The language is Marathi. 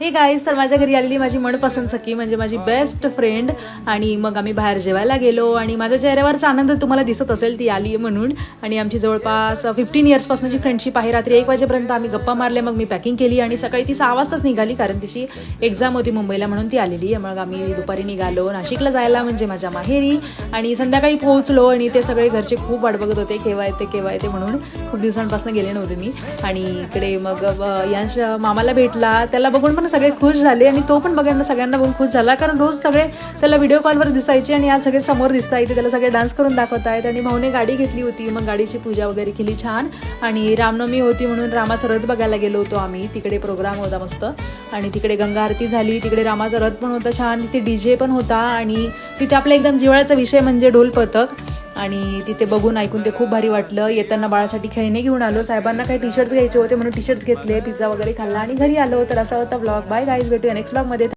हे गाईज, तर माझ्या घरी आलेली माझी मनपसंत सखी म्हणजे माझी बेस्ट फ्रेंड. आणि मग आम्ही बाहेर जेवायला गेलो आणि माझ्या चेहऱ्यावरचा आनंद तुम्हाला दिसत असेल ती आली म्हणून. आणि आमची जवळपास 15 इयर्सपासूनची फ्रेंडशिप आहे. रात्री 1 वाजेपर्यंत आम्ही गप्पा मारले. मग मी पॅकिंग केली आणि सकाळी ती 6 वाजताच निघाली, कारण तिची एक्झाम होती मुंबईला म्हणून ती आलेली. मग आम्ही दुपारी निघालो नाशिकला जायला, म्हणजे माझ्या माहेरी. आणि संध्याकाळी पोहोचलो आणि ते सगळे घरचे खूप वाट बघत होते, केव्हा येते म्हणून. खूप दिवसांपासून गेले नव्हते मी. आणि इकडे मग यश मामाला भेटला, त्याला बघून पण सगळे खुश झाले आणि तो पण बघायला सगळ्यांना बघून खुश झाला, कारण रोज सगळे त्याला व्हिडिओ कॉलवर दिसायचे आणि आज सगळे समोर दिसतायत, त्याला सगळे डान्स करून दाखवत आहेत. आणि भाऊने गाडी घेतली होती, मग गाडीची पूजा वगैरे केली छान. आणि रामनवमी होती म्हणून रामाचा रथ बघायला गेलो होतो आम्ही. तिकडे प्रोग्राम होता मस्त आणि तिकडे गंगा आरती झाली. तिकडे रामाचा रथ पण होता छान, तिथे डीजे पण होता आणि तिथे आपला एकदम जिव्हाळ्याचा विषय म्हणजे ढोल पथक. आणि तिथे बघून ऐकून ते खूप भारी वाटलं. येताना बाळासाठी खेळणे घेऊन आलो. साहेबांना काही टी शर्ट्स घ्यायचे होते म्हणून टी शर्ट्स घेतले, पिझ्झा वगैरे खाल्ला आणि घरी आलो. तर असा होता ब्लॉग. बाय गाईज, भेटूया नेक्स्ट ब्लॉगमध्ये.